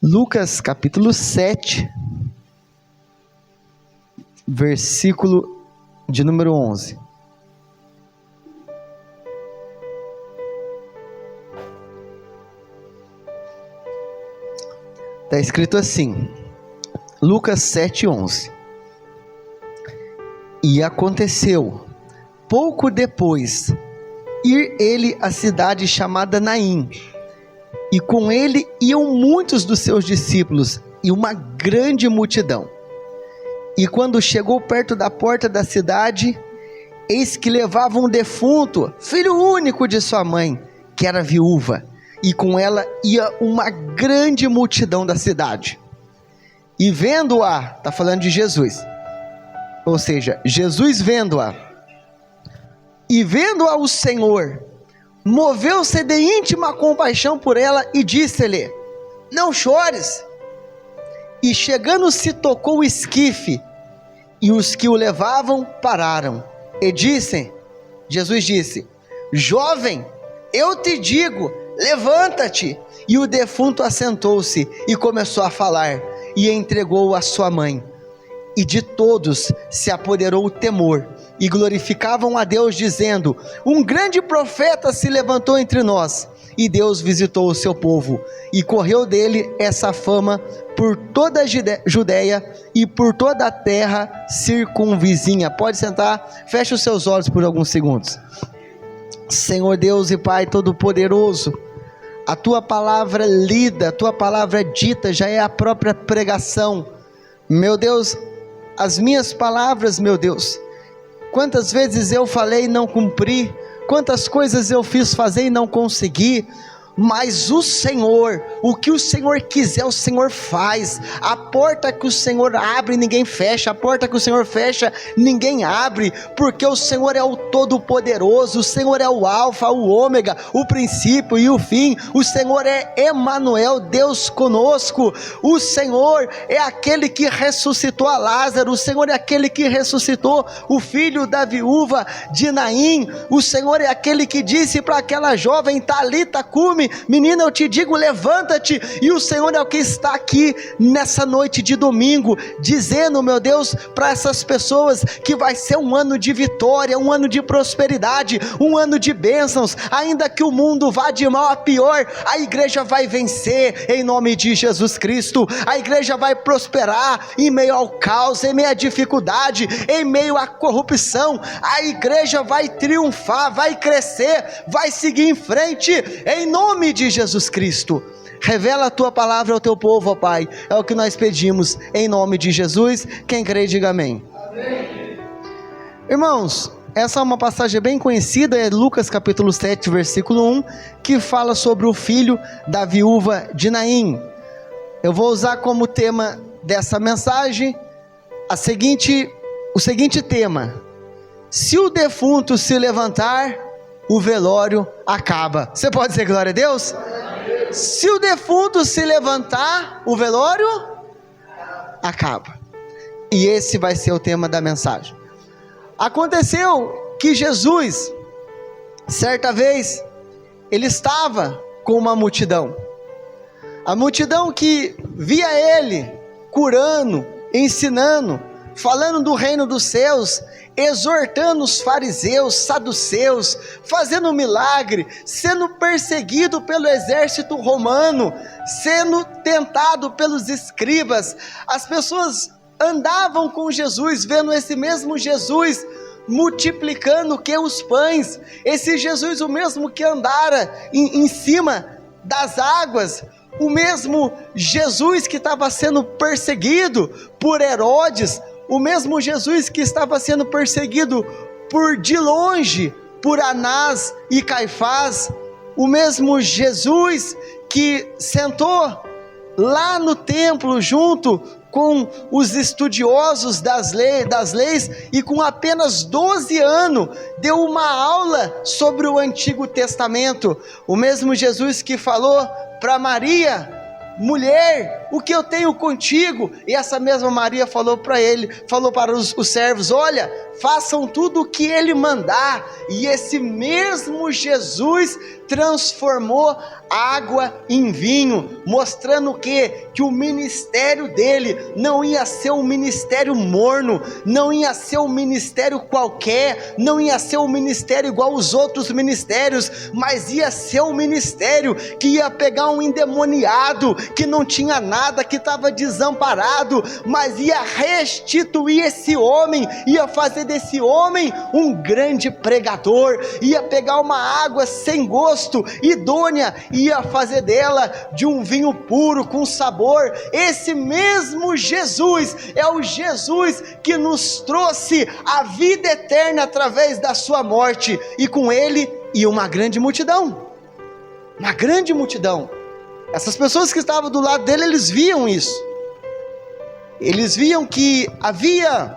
Lucas capítulo 7, versículo de número 11. Está escrito assim, Lucas 7, 11. E aconteceu, pouco depois, ir ele à cidade chamada Naim, e com ele iam muitos dos seus discípulos e uma grande multidão. E quando chegou perto da porta da cidade, eis que levava um defunto, filho único de sua mãe, que era viúva, e com ela ia uma grande multidão da cidade. E vendo-a, está falando de Jesus, ou seja, Jesus vendo-a, e vendo-a o Senhor, moveu-se de íntima compaixão por ela e disse-lhe: não chores. E chegando-se tocou o esquife, e os que o levavam pararam, e Jesus disse: jovem, eu te digo, levanta-te. E o defunto assentou-se e começou a falar, e entregou-o à sua mãe. E de todos se apoderou o temor, e glorificavam a Deus, dizendo: um grande profeta se levantou entre nós. E Deus visitou o seu povo, e correu dele essa fama por toda a Judeia e por toda a terra circunvizinha. Pode sentar, feche os seus olhos por alguns segundos. Senhor Deus e Pai Todo-Poderoso, a tua palavra lida, a tua palavra dita já é a própria pregação. Meu Deus, as minhas palavras, meu Deus, quantas vezes eu falei e não cumpri, quantas coisas eu fiz fazer e não consegui, mas o Senhor, o que o Senhor quiser, o Senhor faz. A porta que o Senhor abre, ninguém fecha. A porta que o Senhor fecha, ninguém abre, porque o Senhor é o Todo-Poderoso, o Senhor é o Alfa, o Ômega, o princípio e o fim. O Senhor é Emanuel, Deus conosco. O Senhor é aquele que ressuscitou a Lázaro, o Senhor é aquele que ressuscitou o filho da viúva de Naim. O Senhor é aquele que disse para aquela jovem: Talita cumi, menina, eu te digo, levanta-te. E o Senhor é o que está aqui nessa noite de domingo, dizendo, meu Deus, para essas pessoas que vai ser um ano de vitória, um ano de prosperidade, um ano de bênçãos. Ainda que o mundo vá de mal a pior, a igreja vai vencer em nome de Jesus Cristo. A igreja vai prosperar em meio ao caos, em meio à dificuldade, em meio à corrupção. A igreja vai triunfar, vai crescer, vai seguir em frente em nome de Jesus Cristo. Revela a tua palavra ao teu povo, ó Pai, é o que nós pedimos em nome de Jesus. Quem crê, diga amém. Amém. Irmãos, essa é uma passagem bem conhecida, é Lucas capítulo 7, versículo 1, que fala sobre o filho da viúva de Naim. Eu vou usar como tema dessa mensagem o seguinte tema: se o defunto se levantar, o velório acaba. Você pode dizer glória a Deus? Se o defunto se levantar, o velório acaba. E esse vai ser o tema da mensagem. Aconteceu que Jesus, certa vez, ele estava com uma multidão. A multidão que via ele curando, ensinando, falando do reino dos céus, exortando os fariseus, saduceus, fazendo milagre, sendo perseguido pelo exército romano, sendo tentado pelos escribas. As pessoas andavam com Jesus, vendo esse mesmo Jesus multiplicando os pães, esse Jesus o mesmo que andara em cima das águas, o mesmo Jesus que estava sendo perseguido por Herodes, o mesmo Jesus que estava sendo perseguido de longe por Anás e Caifás, o mesmo Jesus que sentou lá no templo junto com os estudiosos das leis e com apenas 12 anos deu uma aula sobre o Antigo Testamento. O mesmo Jesus que falou para Maria: mulher, o que eu tenho contigo? E essa mesma Maria falou para os servos: olha, façam tudo o que ele mandar. E esse mesmo Jesus transformou água em vinho, mostrando o quê? Que o ministério dele não ia ser um ministério morno, não ia ser um ministério qualquer, não ia ser um ministério igual aos outros ministérios, mas ia ser um ministério que ia pegar um endemoniado, que não tinha nada, que estava desamparado, mas ia restituir esse homem, ia fazer desse homem um grande pregador, ia pegar uma água sem gosto, idônea, ia fazer dela de um vinho puro, com sabor. Esse mesmo Jesus é o Jesus que nos trouxe a vida eterna através da sua morte, e com ele ia uma grande multidão. Uma grande multidão. Essas pessoas que estavam do lado dele, eles viam isso. Eles viam que havia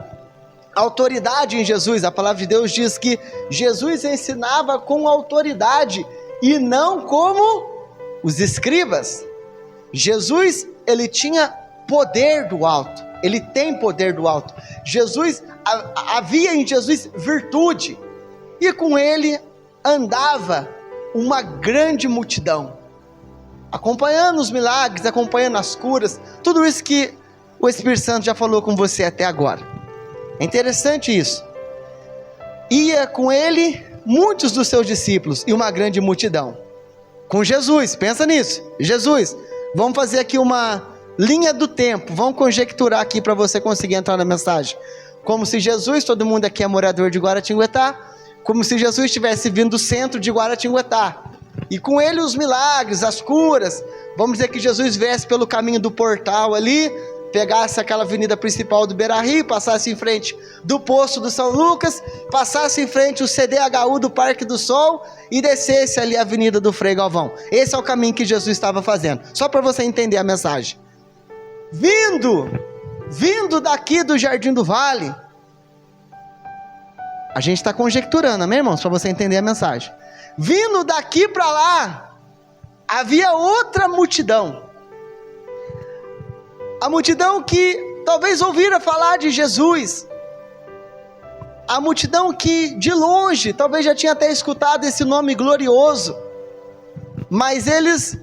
autoridade em Jesus. A palavra de Deus diz que Jesus ensinava com autoridade e não como os escribas. Jesus, ele tinha poder do alto. Ele tem poder do alto. Jesus, havia em Jesus virtude, e com ele andava uma grande multidão, acompanhando os milagres, acompanhando as curas, tudo isso que o Espírito Santo já falou com você até agora. É interessante isso. Ia com ele muitos dos seus discípulos e uma grande multidão. Com Jesus, pensa nisso. Jesus, vamos fazer aqui uma linha do tempo, vamos conjecturar aqui para você conseguir entrar na mensagem. Como se Jesus, todo mundo aqui é morador de Guaratinguetá, como se Jesus tivesse vindo do centro de Guaratinguetá, e com ele os milagres, as curas. Vamos dizer que Jesus viesse pelo caminho do portal ali, pegasse aquela avenida principal do Beira-Rio, passasse em frente do Poço do São Lucas, passasse em frente o CDHU do Parque do Sol e descesse ali a avenida do Frei Galvão. Esse é o caminho que Jesus estava fazendo, só para você entender a mensagem. Vindo daqui do Jardim do Vale, a gente está conjecturando, amém, irmãos? Para você entender a mensagem. Vindo daqui para lá, havia outra multidão. A multidão que talvez ouvira falar de Jesus. A multidão que de longe talvez já tinha até escutado esse nome glorioso. Mas eles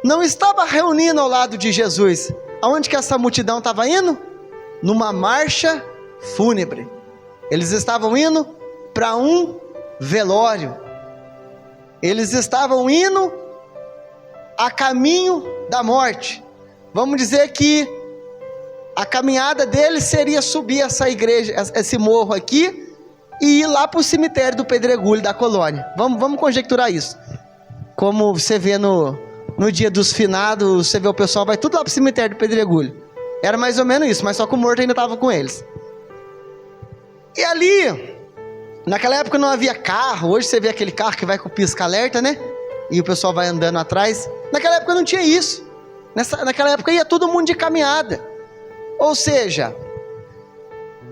não estavam reunindo ao lado de Jesus. Aonde que essa multidão estava indo? Numa marcha fúnebre. Eles estavam indo para um velório. Eles estavam indo a caminho da morte. Vamos dizer que a caminhada deles seria subir essa igreja, esse morro aqui, e ir lá para o cemitério do Pedregulho da colônia. Vamos conjecturar isso. Como você vê no dia dos finados, você vê o pessoal vai tudo lá para o cemitério do Pedregulho. Era mais ou menos isso, mas só que o morto ainda estava com eles. E ali, naquela época não havia carro. Hoje você vê aquele carro que vai com o pisca-alerta, né? E o pessoal vai andando atrás. Naquela época não tinha isso. Naquela época ia todo mundo de caminhada. Ou seja,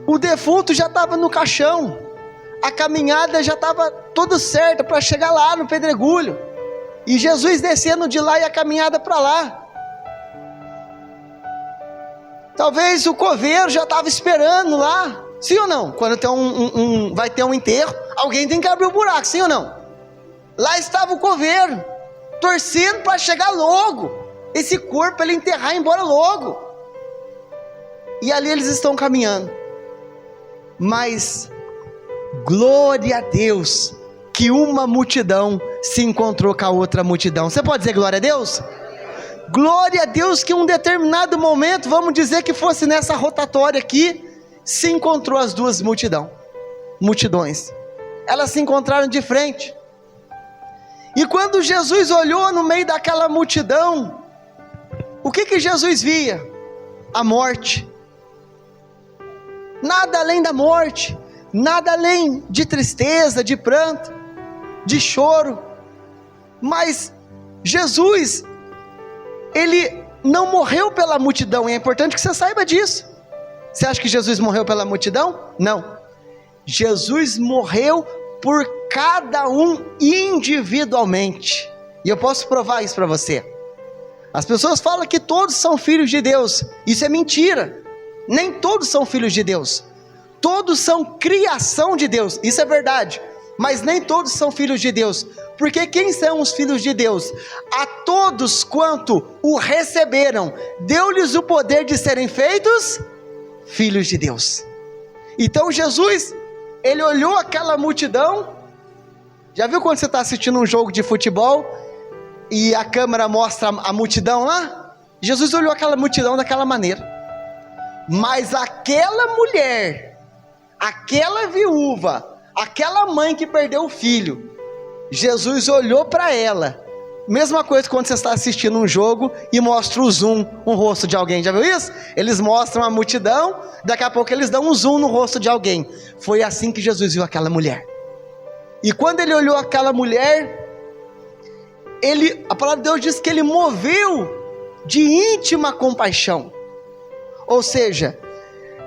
o defunto já estava no caixão, a caminhada já estava toda certa para chegar lá no Pedregulho, e Jesus descendo de lá e a caminhada para lá. Talvez o coveiro já estava esperando lá, sim ou não? Quando tem vai ter um enterro, alguém tem que abrir o buraco, sim ou não? Lá estava o coveiro, torcendo para chegar logo, esse corpo ele enterrar e ir embora logo. E ali eles estão caminhando. Mas glória a Deus que uma multidão se encontrou com a outra multidão. Você pode dizer glória a Deus? Glória a Deus que em um determinado momento, vamos dizer que fosse nessa rotatória aqui, se encontrou as duas multidões. Elas se encontraram de frente. E quando Jesus olhou no meio daquela multidão, o que Jesus via? A morte. Nada além da morte, nada além de tristeza, de pranto, de choro. Mas Jesus, ele não morreu pela multidão, e é importante que você saiba disso. Você acha que Jesus morreu pela multidão? Não. Jesus morreu por cada um individualmente. E eu posso provar isso para você. As pessoas falam que todos são filhos de Deus. Isso é mentira. Nem todos são filhos de Deus. Todos são criação de Deus. Isso é verdade. mas nem todos são filhos de Deus. Porque quem são os filhos de Deus? A todos quanto o receberam, deu-lhes o poder de serem feitos filhos de Deus. Então Jesus, ele olhou aquela multidão. Já viu quando você está assistindo um jogo de futebol e a câmera mostra a multidão lá? Jesus olhou aquela multidão daquela maneira. Mas aquela mulher, aquela viúva, aquela mãe que perdeu o filho, Jesus olhou para ela. Mesma coisa quando você está assistindo um jogo e mostra o zoom, um rosto de alguém. Já viu isso? Eles mostram a multidão, daqui a pouco eles dão um zoom no rosto de alguém. Foi assim que Jesus viu aquela mulher. E quando ele olhou aquela mulher, a palavra de Deus diz que ele moveu de íntima compaixão. Ou seja,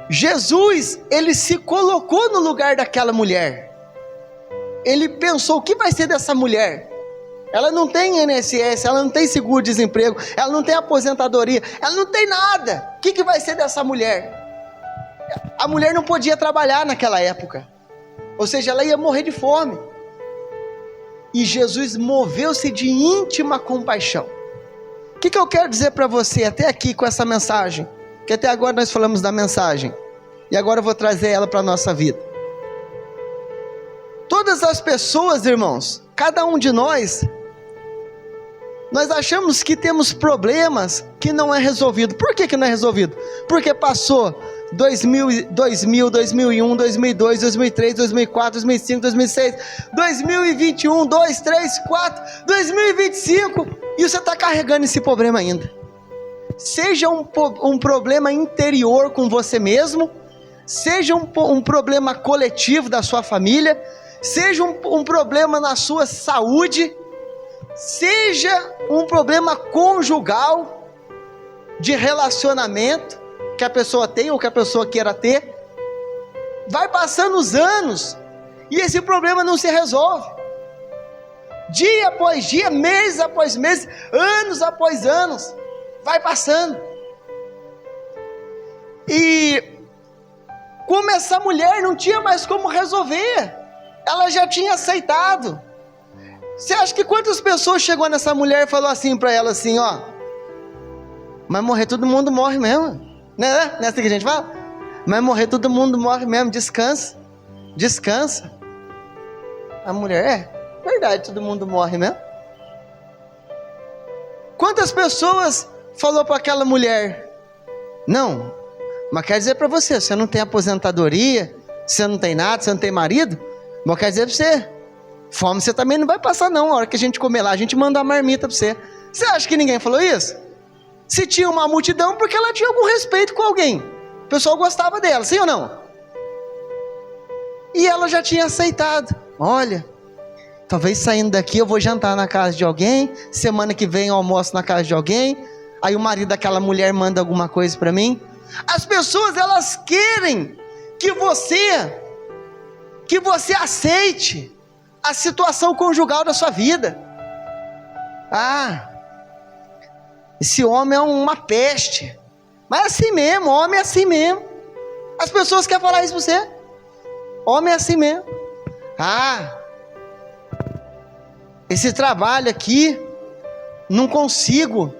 Jesus, ele se colocou no lugar daquela mulher. Ele pensou, o que vai ser dessa mulher? Ela não tem INSS, ela não tem seguro-desemprego, ela não tem aposentadoria, ela não tem nada. O que vai ser dessa mulher? A mulher não podia trabalhar naquela época. Ou seja, ela ia morrer de fome. E Jesus moveu-se de íntima compaixão. O que eu quero dizer para você até aqui com essa mensagem? Que até agora nós falamos da mensagem. E agora eu vou trazer ela para a nossa vida. Todas as pessoas, irmãos, cada um de nós achamos que temos problemas que não é resolvido. Por que não é resolvido? Porque passou 2000, 2001, 2002, 2003, 2004, 2005, 2006, 2021, 2, 3, 4, 2025, e você está carregando esse problema ainda. Seja um problema interior com você mesmo, seja um problema coletivo da sua família, seja um problema na sua saúde, seja um problema conjugal, de relacionamento, que a pessoa tem ou que a pessoa queira ter. Vai passando os anos e esse problema não se resolve. Dia após dia, mês após mês, anos após anos, vai passando. E como essa mulher não tinha mais como resolver, ela já tinha aceitado. Você acha que quantas pessoas chegou nessa mulher e falou assim para ela assim, ó, mas morrer todo mundo morre mesmo, né? Não é assim que a gente fala? Mas morrer todo mundo morre mesmo, descansa, descansa. A mulher, verdade, todo mundo morre mesmo. Quantas pessoas falou para aquela mulher, não, mas quer dizer para você, você não tem aposentadoria, você não tem nada, você não tem marido, mas quer dizer para você, fome você também não vai passar não, a hora que a gente comer lá, a gente manda uma marmita para você. Você acha que ninguém falou isso? Se tinha uma multidão, porque ela tinha algum respeito com alguém, o pessoal gostava dela, sim ou não? E ela já tinha aceitado, olha, talvez saindo daqui eu vou jantar na casa de alguém, semana que vem eu almoço na casa de alguém, aí o marido daquela mulher manda alguma coisa para mim. As pessoas, elas querem que você aceite a situação conjugal da sua vida. Ah, esse homem é uma peste, mas é assim mesmo, homem é assim mesmo. As pessoas querem falar isso para você, homem é assim mesmo. Ah, esse trabalho aqui, não consigo,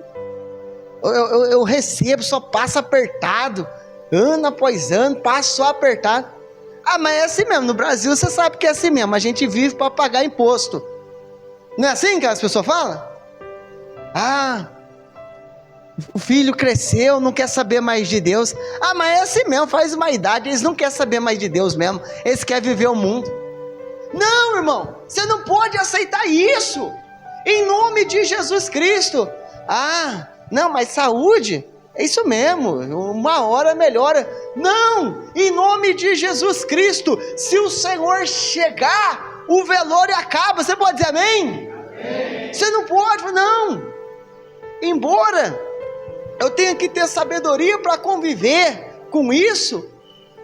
eu recebo, só passa apertado, ano após ano, passo só apertado. Ah, mas é assim mesmo, no Brasil você sabe que é assim mesmo, a gente vive para pagar imposto. Não é assim que as pessoas falam? Ah, o filho cresceu, não quer saber mais de Deus. Ah, mas é assim mesmo, faz uma idade, eles não querem saber mais de Deus mesmo, eles querem viver o mundo. Não, irmão, você não pode aceitar isso, em nome de Jesus Cristo. Ah, não, mas saúde, é isso mesmo, uma hora melhora. Não, em nome de Jesus Cristo, se o Senhor chegar, o velório acaba. Você pode dizer amém? Amém. Você não pode, não. Embora eu tenha que ter sabedoria para conviver com isso,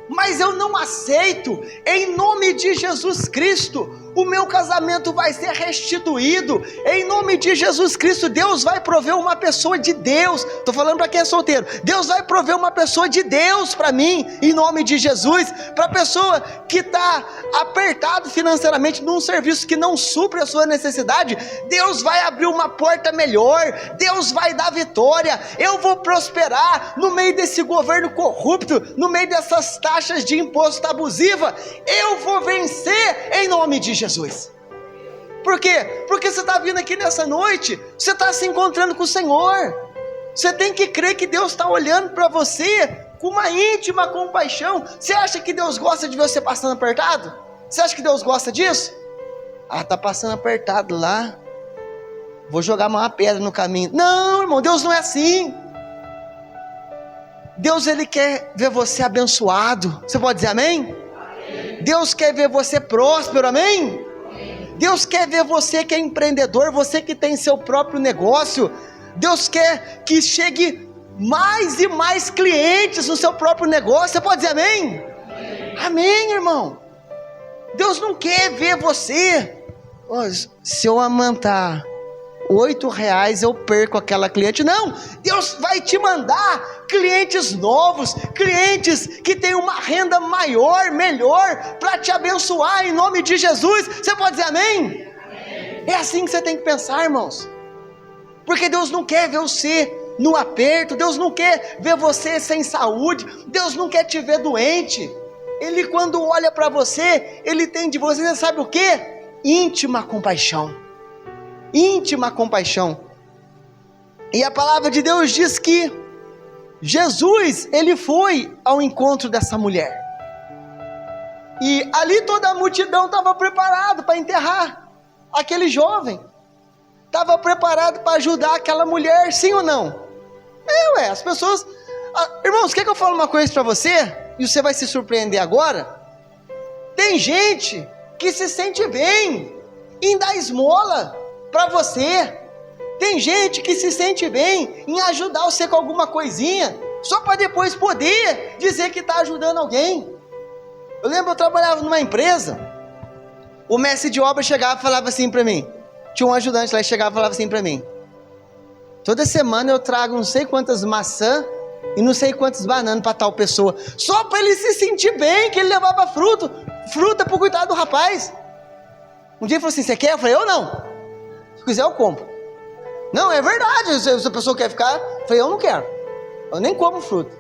mas eu não aceito, em nome de Jesus Cristo, o meu casamento vai ser restituído, em nome de Jesus Cristo. Deus vai prover uma pessoa de Deus, estou falando para quem é solteiro, Deus vai prover uma pessoa de Deus para mim, em nome de Jesus. Para a pessoa que está apertado financeiramente, num serviço que não supre a sua necessidade, Deus vai abrir uma porta melhor, Deus vai dar vitória, eu vou prosperar no meio desse governo corrupto, no meio dessas taxas de imposto abusiva, eu vou vencer em nome de Jesus. Por quê? Porque você está vindo aqui nessa noite, você está se encontrando com o Senhor, você tem que crer que Deus está olhando para você com uma íntima compaixão. Você acha que Deus gosta de você passando apertado? Você acha que Deus gosta disso? Ah, está passando apertado lá, vou jogar uma pedra no caminho. Não, irmão, Deus não é assim. Deus, Ele quer ver você abençoado. Você pode dizer amém? Amém. Deus quer ver você próspero, amém? Amém? Deus quer ver você que é empreendedor, você que tem seu próprio negócio. Deus quer que chegue mais e mais clientes no seu próprio negócio. Você pode dizer amém? Amém, amém, irmão. Deus não quer ver você, se eu aumentar R$8 eu perco aquela cliente. Não, Deus vai te mandar clientes novos, clientes que têm uma renda maior, melhor, para te abençoar em nome de Jesus. Você pode dizer amém? Amém? É assim que você tem que pensar, irmãos, porque Deus não quer ver você no aperto, Deus não quer ver você sem saúde, Deus não quer te ver doente. Ele, quando olha para você, Ele tem de você, sabe o que? Íntima compaixão. Íntima compaixão. E a palavra de Deus diz que Jesus, Ele foi ao encontro dessa mulher, e ali toda a multidão estava preparada para enterrar aquele jovem, estava preparado para ajudar aquela mulher, sim ou não? As pessoas, irmãos, quer que eu fale uma coisa para você, e você vai se surpreender agora? Tem gente que se sente bem em dar esmola para você, tem gente que se sente bem em ajudar você com alguma coisinha, só para depois poder dizer que está ajudando alguém. Eu lembro, eu trabalhava numa empresa, o mestre de obra chegava e falava assim para mim, tinha um ajudante lá e chegava e falava assim para mim: toda semana eu trago não sei quantas maçãs e não sei quantas bananas para tal pessoa, só para ele se sentir bem, que ele levava fruta para o cuidado do rapaz. Um dia ele falou assim: você quer? Eu falei: eu não, se quiser eu compro. Não, é verdade, se a pessoa quer ficar, eu falei: eu não quero, eu nem como fruta.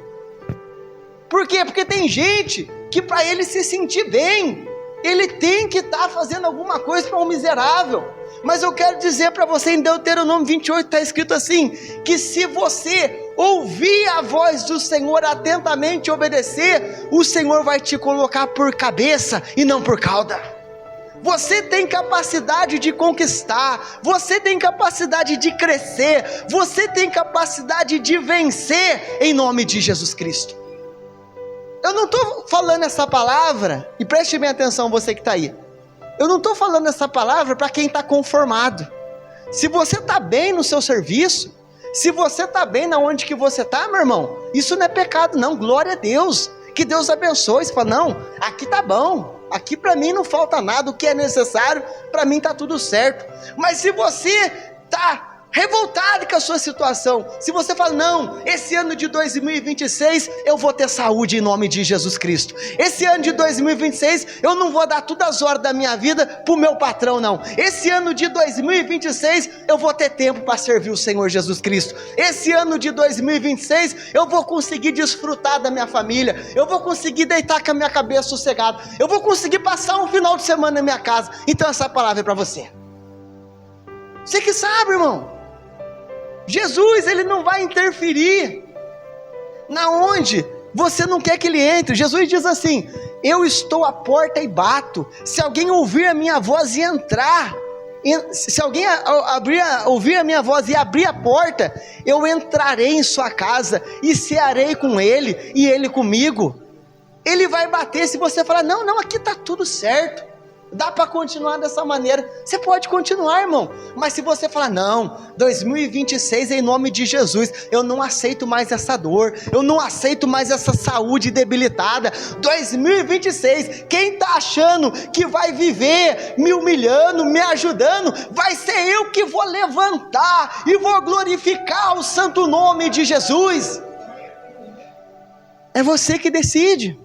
Por quê? Porque tem gente que para ele se sentir bem, ele tem que estar fazendo alguma coisa para um miserável. Mas eu quero dizer para você, em Deuteronômio 28 está escrito assim, que se você ouvir a voz do Senhor atentamente e obedecer, o Senhor vai te colocar por cabeça e não por cauda. Você tem capacidade de conquistar, você tem capacidade de crescer, você tem capacidade de vencer em nome de Jesus Cristo. Eu não estou falando essa palavra, e preste bem atenção você que está aí, eu não estou falando essa palavra para quem está conformado. Se você está bem no seu serviço, se você está bem na onde que você está, meu irmão, isso não é pecado não, glória a Deus, que Deus abençoe. Você fala: não, aqui está bom, aqui para mim não falta nada, o que é necessário, para mim está tudo certo. Mas se você está revoltado com a sua situação, se você fala: não, esse ano de 2026 eu vou ter saúde em nome de Jesus Cristo, esse ano de 2026 eu não vou dar todas as horas da minha vida para o meu patrão não, esse ano de 2026 eu vou ter tempo para servir o Senhor Jesus Cristo, esse ano de 2026 eu vou conseguir desfrutar da minha família, eu vou conseguir deitar com a minha cabeça sossegada, eu vou conseguir passar um final de semana na minha casa. Então essa palavra é para você, você que sabe, irmão. Jesus, Ele não vai interferir na onde você não quer que Ele entre. Jesus diz assim: eu estou à porta e bato, se alguém ouvir a minha voz e entrar, se alguém ouvir a minha voz e abrir a porta, eu entrarei em sua casa e cearei com ele e ele comigo. Ele vai bater se você falar: não, aqui está tudo certo, Dá para continuar dessa maneira. Você pode continuar, irmão. Mas se você falar, não, 2026 em nome de Jesus, eu não aceito mais essa dor, eu não aceito mais essa saúde debilitada. 2026, quem está achando que vai viver me humilhando, me ajudando, vai ser eu que vou levantar e vou glorificar o santo nome de Jesus. É você que decide.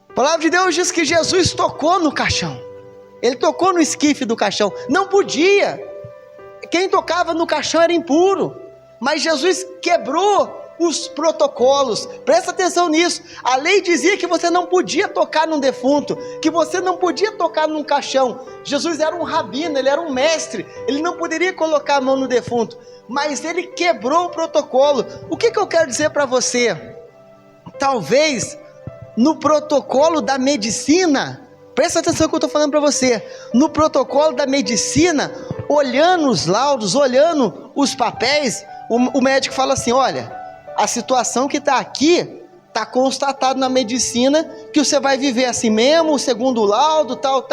A palavra de Deus diz que Jesus tocou no caixão. Ele tocou no esquife do caixão. Não podia. Quem tocava no caixão era impuro. Mas Jesus quebrou os protocolos. Presta atenção nisso. A lei dizia que você não podia tocar num defunto, que você não podia tocar num caixão. Jesus era um rabino, ele era um mestre. Ele não poderia colocar a mão no defunto. Mas ele quebrou o protocolo. O que eu quero dizer para você? Talvez no protocolo da medicina, presta atenção no que eu estou falando para você, no protocolo da medicina, olhando os laudos, olhando os papéis, o médico fala assim, olha, a situação que está aqui, está constatado na medicina, que você vai viver assim mesmo, segundo o laudo, tal,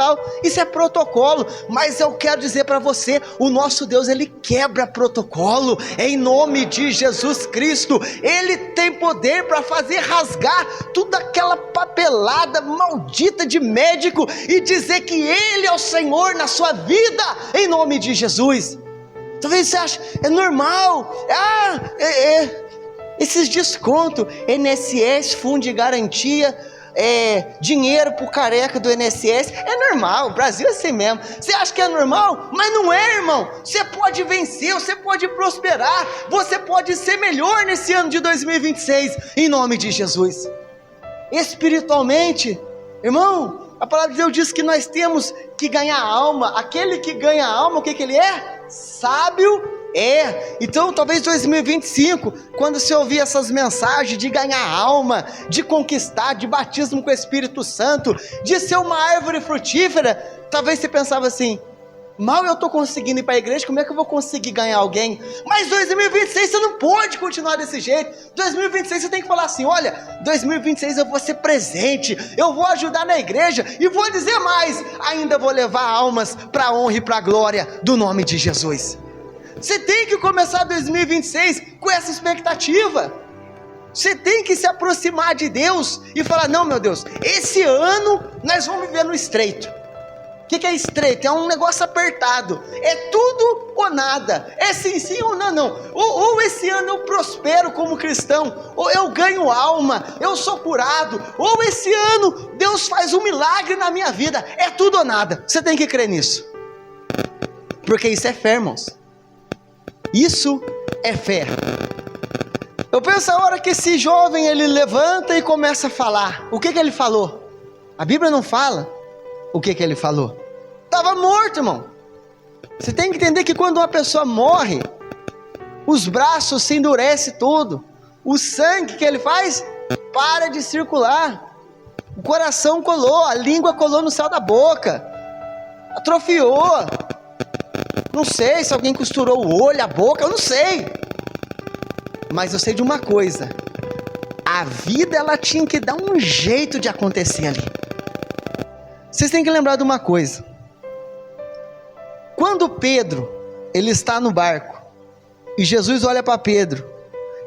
isso é protocolo, mas eu quero dizer para você, o nosso Deus, ele quebra protocolo, em nome de Jesus Cristo, ele tem poder para fazer rasgar toda aquela papelada maldita de médico, e dizer que ele é o Senhor na sua vida, em nome de Jesus. Talvez você ache, é normal, esses descontos, INSS, fundo de garantia, dinheiro pro careca do INSS, é normal, o Brasil é assim mesmo. Você acha que é normal? Mas não é, irmão. Você pode vencer, você pode prosperar, você pode ser melhor nesse ano de 2026, em nome de Jesus. Espiritualmente, irmão, a palavra de Deus diz que nós temos que ganhar alma. Aquele que ganha alma, o que ele é? Sábio. Então talvez 2025, quando você ouvir essas mensagens de ganhar alma, de conquistar, de batismo com o Espírito Santo, de ser uma árvore frutífera, talvez você pensava assim, mal eu estou conseguindo ir para a igreja, como é que eu vou conseguir ganhar alguém? Mas 2026 você não pode continuar desse jeito. 2026 você tem que falar assim, olha, 2026 eu vou ser presente, eu vou ajudar na igreja, e vou dizer mais, ainda vou levar almas para a honra e para a glória do nome de Jesus. Você tem que começar 2026 com essa expectativa. Você tem que se aproximar de Deus e falar, não, meu Deus, esse ano nós vamos viver no estreito. O que é estreito? É um negócio apertado, é tudo ou nada, é sim ou não. Ou esse ano eu prospero como cristão, ou eu ganho alma, eu sou curado, ou esse ano Deus faz um milagre na minha vida, é tudo ou nada. Você tem que crer nisso, porque isso é fé, irmãos. Isso é fé. Eu penso a hora que esse jovem ele levanta e começa a falar. O que ele falou? A Bíblia não fala o que ele falou. Estava morto, irmão. Você tem que entender que quando uma pessoa morre, os braços se endurecem tudo. O sangue que ele faz para de circular. O coração colou, a língua colou no céu da boca. Atrofiou. Não sei se alguém costurou o olho, a boca, eu não sei. Mas eu sei de uma coisa. A vida ela tinha que dar um jeito de acontecer ali. Vocês têm que lembrar de uma coisa. Quando Pedro, ele está no barco, e Jesus olha para Pedro,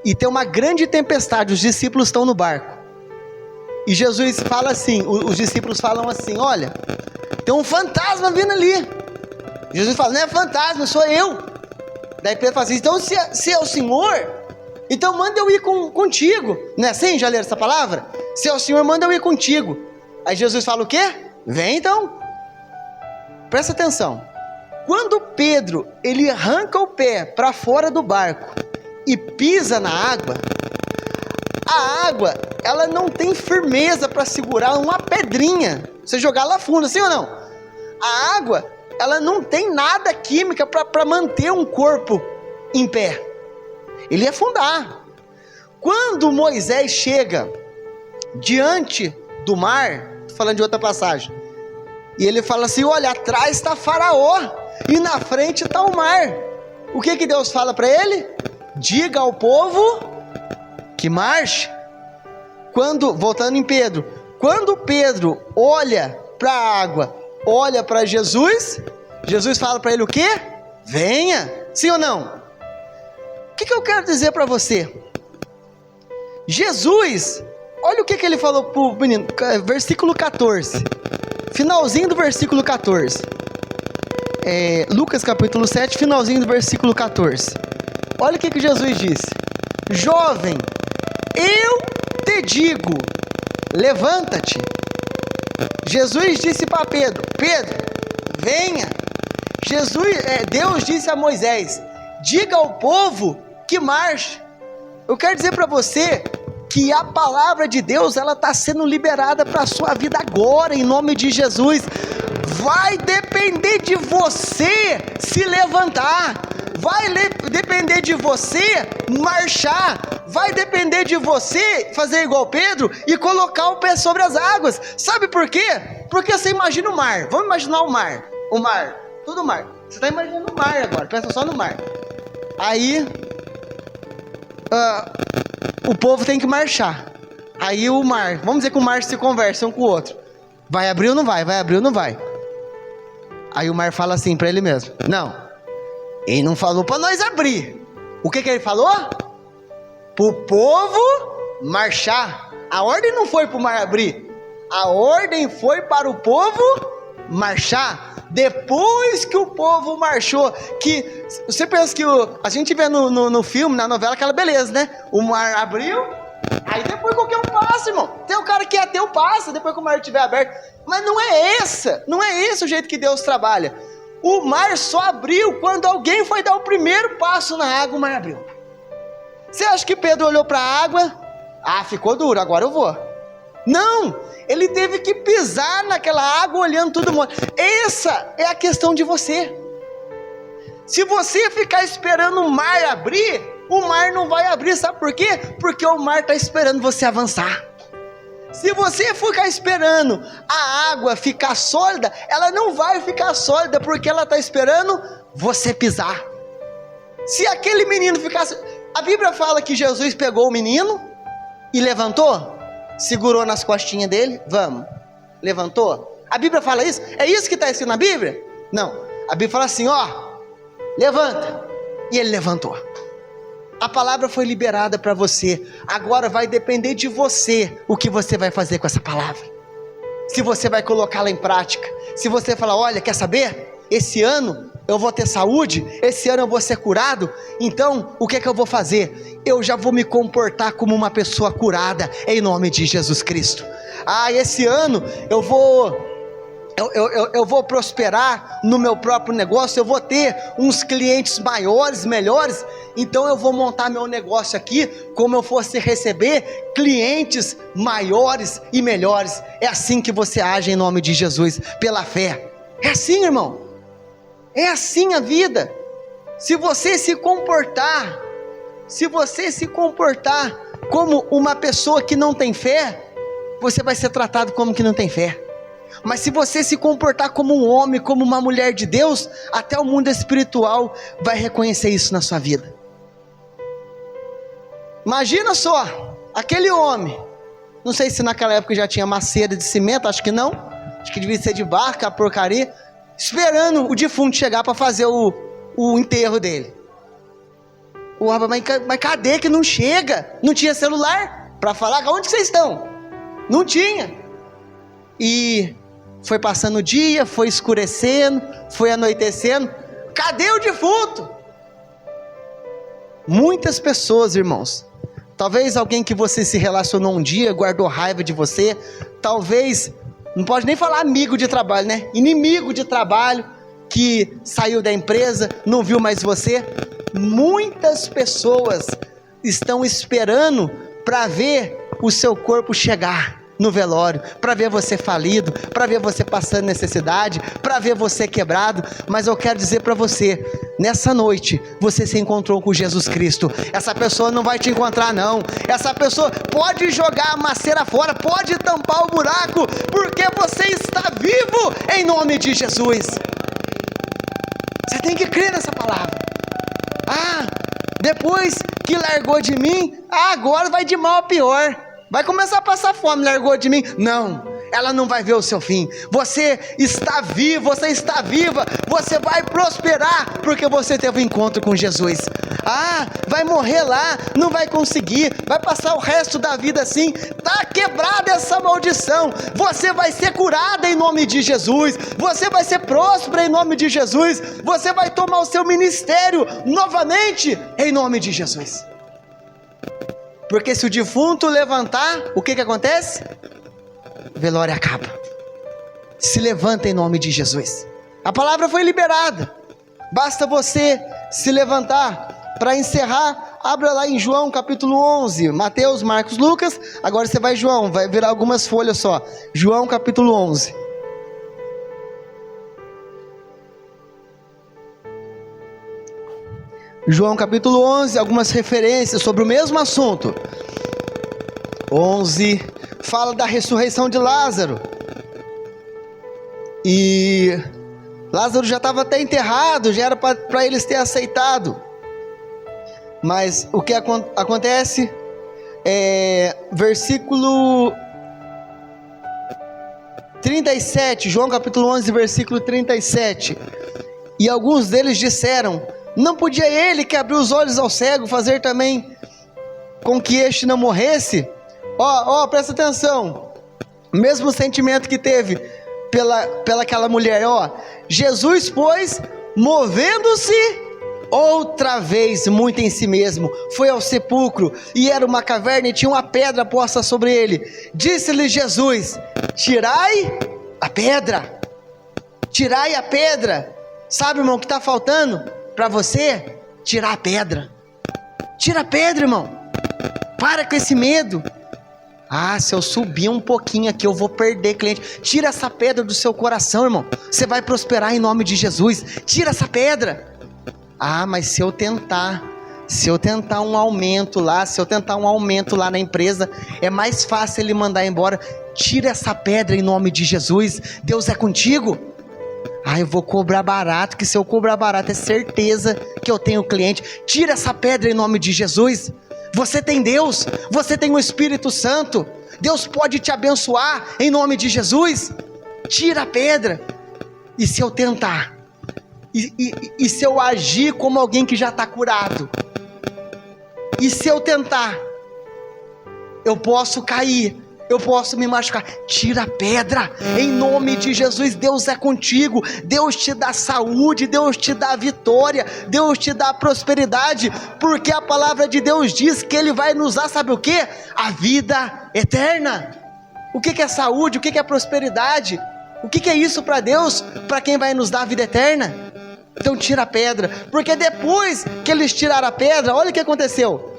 e tem uma grande tempestade, os discípulos estão no barco, e Jesus fala assim, os discípulos falam assim, olha, tem um fantasma vindo ali. Jesus fala, não é fantasma, sou eu. Daí Pedro fala assim, então se é o Senhor, então manda eu ir contigo. Não é assim, já leram essa palavra? Se é o Senhor, manda eu ir contigo. Aí Jesus fala o quê? Vem então. Presta atenção. Quando Pedro, ele arranca o pé para fora do barco e pisa na água, a água, ela não tem firmeza para segurar uma pedrinha. Você jogar lá fundo, sim ou não? A água, ela não tem nada química para manter um corpo em pé. Ele ia afundar. Quando Moisés chega diante do mar, estou falando de outra passagem, e ele fala assim, olha, atrás está Faraó, e na frente está o mar. O que Deus fala para ele? Diga ao povo que marche. Voltando em Pedro, quando Pedro olha para a água, olha para Jesus, Jesus fala para ele o quê? Venha, sim ou não? O que eu quero dizer para você? Jesus, olha o que ele falou para o menino, versículo 14, finalzinho do versículo 14, Lucas capítulo 7, finalzinho do versículo 14, olha o que Jesus disse: jovem, eu te digo, levanta-te. Jesus disse para Pedro, Pedro, venha. Deus disse a Moisés, diga ao povo que marche. Eu quero dizer para você que a palavra de Deus, ela está sendo liberada para a sua vida agora, em nome de Jesus. Vai depender de você se levantar, vai depender de você marchar, vai depender de você fazer igual Pedro e colocar o pé sobre as águas. Sabe por quê? Porque você imagina o mar, vamos imaginar o mar, tudo mar, você está imaginando o mar agora, pensa só no mar. Aí o povo tem que marchar, aí o mar, vamos dizer que o mar se conversa um com o outro, vai abrir ou não vai, vai abrir ou não vai. Aí o mar fala assim para ele mesmo, não, ele não falou para nós abrir. O que ele falou? Para o povo marchar. A ordem não foi para o mar abrir, a ordem foi para o povo marchar. Depois que o povo marchou, que você pensa que a gente vê no filme, na novela, aquela beleza, né? O mar abriu, aí depois qualquer um passa, irmão. Tem um cara que é ateu, passa depois que o mar estiver aberto. Mas não é esse o jeito que Deus trabalha. O mar só abriu quando alguém foi dar o primeiro passo na água, o mar abriu. Você acha que Pedro olhou para a água? Ficou duro, agora eu vou. Não, ele teve que pisar naquela água olhando todo mundo. Essa é a questão de você. Se você ficar esperando o mar abrir, o mar não vai abrir, sabe por quê? Porque o mar está esperando você avançar. Se você ficar esperando a água ficar sólida, ela não vai ficar sólida, porque ela está esperando você pisar. Se aquele menino ficasse... A Bíblia fala que Jesus pegou o menino e levantou, segurou nas costinhas dele, vamos, levantou. A Bíblia fala isso? É isso que está escrito na Bíblia? Não, a Bíblia fala assim, levanta, e ele levantou. A palavra foi liberada para você, agora vai depender de você, o que você vai fazer com essa palavra. Se você vai colocá-la em prática, se você falar, olha, quer saber? Esse ano eu vou ter saúde, esse ano eu vou ser curado, então o que eu vou fazer? Eu já vou me comportar como uma pessoa curada, em nome de Jesus Cristo. Esse ano eu vou prosperar no meu próprio negócio, eu vou ter uns clientes maiores, melhores, então eu vou montar meu negócio aqui, como eu fosse receber clientes maiores e melhores. É assim que você age em nome de Jesus, pela fé. É assim, irmão. É assim a vida. Se você se comportar como uma pessoa que não tem fé, você vai ser tratado como que não tem fé. Mas se você se comportar como um homem, como uma mulher de Deus, até o mundo espiritual vai reconhecer isso na sua vida. Imagina só, aquele homem, não sei se naquela época já tinha macieira de cimento, acho que não, acho que devia ser de barca, a porcaria, esperando o defunto chegar para fazer o enterro dele. Mas cadê que não chega? Não tinha celular para falar, onde vocês estão? Não tinha. E foi passando o dia, foi escurecendo, foi anoitecendo, cadê o defunto? Muitas pessoas, irmãos, talvez alguém que você se relacionou um dia, guardou raiva de você, talvez, não pode nem falar amigo de trabalho, né? Inimigo de trabalho, que saiu da empresa, não viu mais você. Muitas pessoas estão esperando para ver o seu corpo chegar no velório, para ver você falido, para ver você passando necessidade, para ver você quebrado. Mas eu quero dizer para você, nessa noite você se encontrou com Jesus Cristo. Essa pessoa não vai te encontrar não, essa pessoa pode jogar a macieira fora, pode tampar o buraco, porque você está vivo em nome de Jesus. Você tem que crer nessa palavra. Depois que largou de mim, agora vai de mal a pior, vai começar a passar fome, largou de mim. Não, ela não vai ver o seu fim. Você está vivo, você está viva, você vai prosperar, porque você teve um encontro com Jesus. Vai morrer lá, não vai conseguir, vai passar o resto da vida assim. Está quebrada essa maldição. Você vai ser curada em nome de Jesus, você vai ser próspera em nome de Jesus, você vai tomar o seu ministério novamente em nome de Jesus. Porque se o defunto levantar, o que acontece? O velório acaba. Se levanta em nome de Jesus. A palavra foi liberada. Basta você se levantar. Para encerrar, abra lá em João capítulo 11. Mateus, Marcos, Lucas. Agora você vai João, vai virar algumas folhas só. João capítulo 11. João capítulo 11, algumas referências sobre o mesmo assunto. 11, fala da ressurreição de Lázaro. E Lázaro já estava até enterrado, já era para eles ter aceitado. Mas o que acontece? Versículo 37, João capítulo 11, versículo 37. E alguns deles disseram: não podia ele que abriu os olhos ao cego fazer também com que este não morresse? Presta atenção. O mesmo sentimento que teve pela aquela mulher. Jesus, pois, movendo-se outra vez muito em si mesmo, foi ao sepulcro, e era uma caverna e tinha uma pedra posta sobre ele. Disse-lhe Jesus: tirai a pedra. Tirai a pedra. Sabe, irmão, o que está faltando para você? Tirar a pedra. Tira a pedra, irmão. Para com esse medo. Se eu subir um pouquinho aqui eu vou perder cliente. Tira essa pedra do seu coração, irmão. Você vai prosperar em nome de Jesus. Tira essa pedra. Mas se eu tentar um aumento lá, na empresa, é mais fácil ele mandar embora. Tira essa pedra em nome de Jesus. Deus é contigo. Eu vou cobrar barato, que se eu cobrar barato é certeza que eu tenho cliente. Tira essa pedra em nome de Jesus. Você tem Deus, você tem o Espírito Santo. Deus pode te abençoar em nome de Jesus. Tira a pedra. E se eu tentar? E se eu agir como alguém que já está curado? E se eu tentar? Eu posso cair, eu posso me machucar. Tira a pedra, em nome de Jesus. Deus é contigo, Deus te dá saúde, Deus te dá vitória, Deus te dá prosperidade, porque a palavra de Deus diz que Ele vai nos dar, sabe o que? A vida eterna. O que é saúde? O que é prosperidade? O que é isso para Deus? Para quem vai nos dar a vida eterna? Então tira a pedra, porque depois que eles tiraram a pedra, olha o que aconteceu.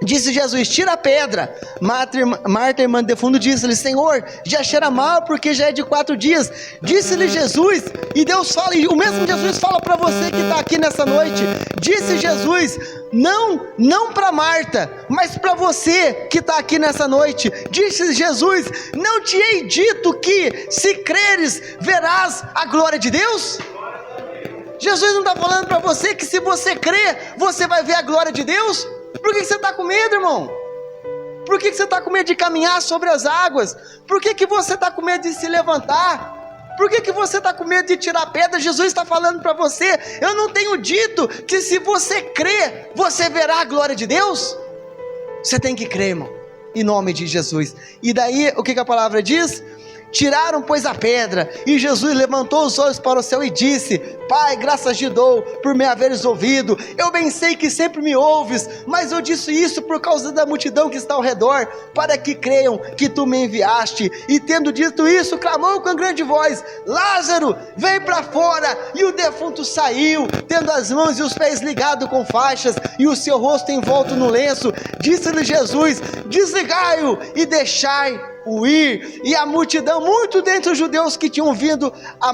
Disse Jesus: tira a pedra. Marta, irmã de defunto, disse-lhe: Senhor, já cheira mal, porque já é de 4 dias. Disse-lhe Jesus, e Deus fala, e o mesmo Jesus fala para você que está aqui nessa noite. Disse Jesus, não para Marta, mas para você que está aqui nessa noite. Disse Jesus: não te hei dito que, se creres, verás a glória de Deus? Jesus não está falando para você que se você crer, você vai ver a glória de Deus? Por que você está com medo, irmão? Por que você está com medo de caminhar sobre as águas? Por que você está com medo de se levantar? Por que você está com medo de tirar a pedra? Jesus está falando para você: eu não tenho dito que se você crer, você verá a glória de Deus? Você tem que crer, irmão, em nome de Jesus. E daí, o que a palavra diz? Tiraram, pois, a pedra, e Jesus levantou os olhos para o céu e disse: Pai, graças te dou por me haveres ouvido. Eu bem sei que sempre me ouves, mas eu disse isso por causa da multidão que está ao redor, para que creiam que tu me enviaste. E tendo dito isso, clamou com grande voz: Lázaro, vem para fora. E o defunto saiu, tendo as mãos e os pés ligados com faixas, e o seu rosto envolto no lenço. Disse-lhe Jesus: desligai-o e deixai-o ir. E a multidão, muito dentre os judeus que tinham vindo a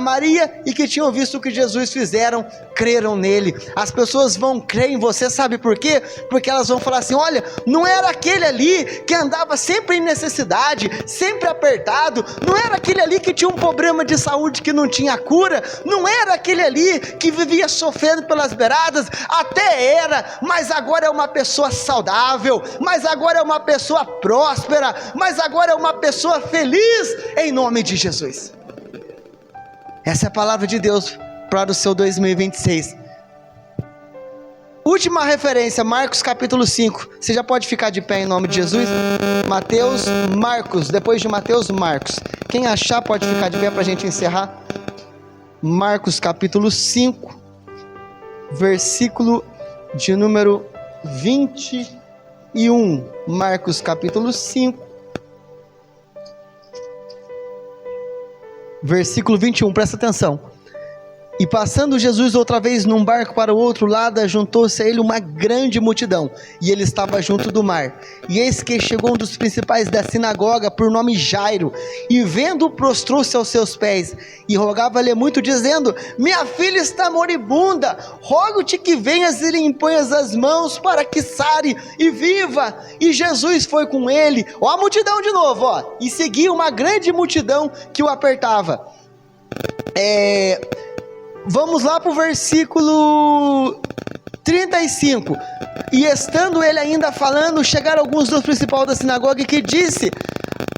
Maria e que tinham visto o que Jesus fizeram, creram nele. As pessoas vão crer em você, sabe por quê? Porque elas vão falar assim: olha, não era aquele ali que andava sempre em necessidade, sempre apertado, não era aquele ali que tinha um problema de saúde que não tinha cura, não era aquele ali que vivia sofrendo pelas beiradas, até era, mas agora é uma pessoa saudável, mas agora é uma pessoa próspera, mas agora agora é uma pessoa feliz em nome de Jesus. Essa é a palavra de Deus para o seu 2026. Última referência, Marcos capítulo 5. Você já pode ficar de pé em nome de Jesus? Marcos, depois de Mateus, Marcos. Quem achar pode ficar de pé para a gente encerrar. Marcos capítulo 5, versículo de número 21. Marcos capítulo 5, versículo 21, presta atenção. E passando Jesus outra vez num barco para o outro lado, juntou-se a ele uma grande multidão, e ele estava junto do mar. E eis que chegou um dos principais da sinagoga, por nome Jairo, e vendo-o, prostrou-se aos seus pés, e rogava-lhe muito, dizendo: minha filha está moribunda, rogo-te que venhas e lhe imponhas as mãos, para que sare e viva. E Jesus foi com ele, ó a multidão de novo, ó, e seguia uma grande multidão que o apertava. Vamos lá para o versículo 35. E estando ele ainda falando, chegaram alguns dos principais da sinagoga, que disse: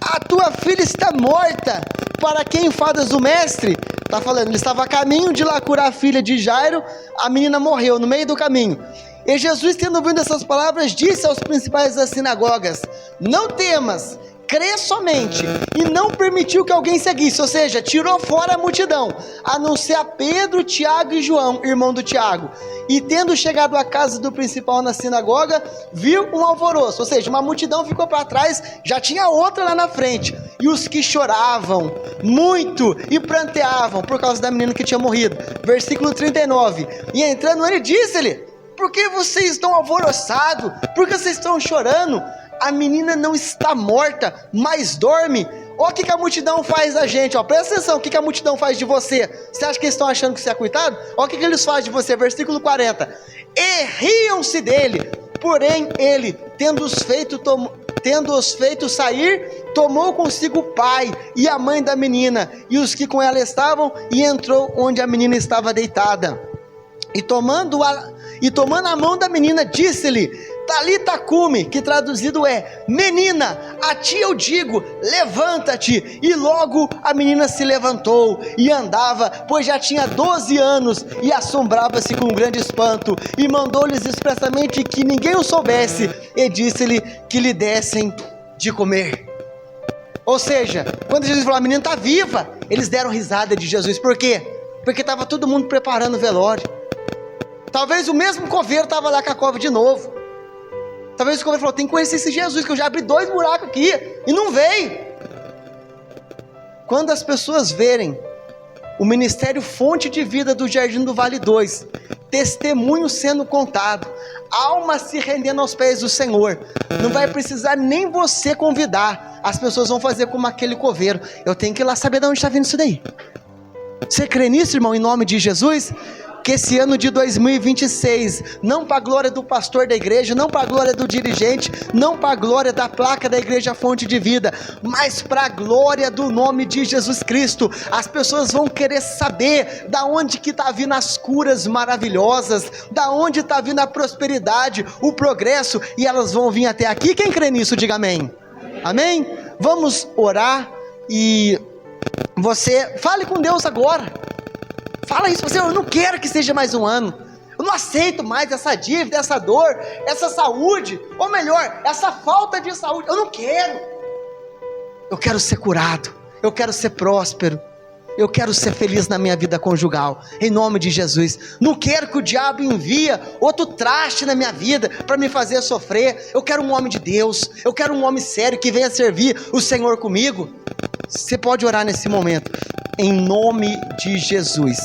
a tua filha está morta, para que enfadas o mestre? Está falando, ele estava a caminho de lá curar a filha de Jairo, a menina morreu no meio do caminho. E Jesus, tendo ouvido essas palavras, disse aos principais das sinagogas: não temas, crê somente. E não permitiu que alguém seguisse, ou seja, tirou fora a multidão, a não ser a Pedro, Tiago e João, irmão do Tiago. E tendo chegado à casa do principal na sinagoga, viu um alvoroço, ou seja, uma multidão ficou para trás, já tinha outra lá na frente. E os que choravam muito e pranteavam por causa da menina que tinha morrido. Versículo 39. E entrando ele, disse-lhe: por que vocês estão alvoroçados? Por que vocês estão chorando? A menina não está morta, mas dorme. Olha o que a multidão faz da gente, ó. Presta atenção, o que a multidão faz de você? Você acha que eles estão achando que você é coitado? Olha o que eles fazem de você, versículo 40. E riam-se dele, porém ele, tendo-os feito sair, tomou consigo o pai e a mãe da menina, e os que com ela estavam, e entrou onde a menina estava deitada. E tomando a mão da menina, disse-lhe: Talita cumi, que traduzido é: menina, a ti eu digo, levanta-te. E logo a menina se levantou e andava, pois já tinha 12 anos, e assombrava-se com grande espanto, e mandou-lhes expressamente que ninguém o soubesse, e disse-lhe que lhe dessem de comer. Ou seja, quando Jesus falou: a menina está viva, eles deram risada de Jesus. Por quê? Porque estava todo mundo preparando o velório. Talvez o mesmo coveiro estava lá com a cova de novo. Talvez o coveiro falou: tem que conhecer esse Jesus, que eu já abri 2 buracos aqui, e não veio. Quando as pessoas verem o ministério Fonte de Vida do Jardim do Vale 2, testemunho sendo contado, alma se rendendo aos pés do Senhor, não vai precisar nem você convidar, as pessoas vão fazer como aquele coveiro: eu tenho que ir lá saber de onde está vindo isso daí. Você crê nisso, irmão, em nome de Jesus? Que esse ano de 2026, não para a glória do pastor da igreja, não para a glória do dirigente, não para a glória da placa da igreja Fonte de Vida, mas para a glória do nome de Jesus Cristo, as pessoas vão querer saber da onde que está vindo as curas maravilhosas, da onde está vindo a prosperidade, o progresso, e elas vão vir até aqui. Quem crê nisso, diga amém. Amém? Vamos orar, e você fale com Deus agora. Fala isso, Senhor, eu não quero que seja mais um ano, eu não aceito mais essa dívida, essa dor, essa saúde, ou melhor, essa falta de saúde, eu não quero. Eu quero ser curado, eu quero ser próspero, eu quero ser feliz na minha vida conjugal, em nome de Jesus. Não quero que o diabo envie outro traste na minha vida, para me fazer sofrer. Eu quero um homem de Deus, eu quero um homem sério, que venha servir o Senhor comigo. Você pode orar nesse momento, em nome de Jesus.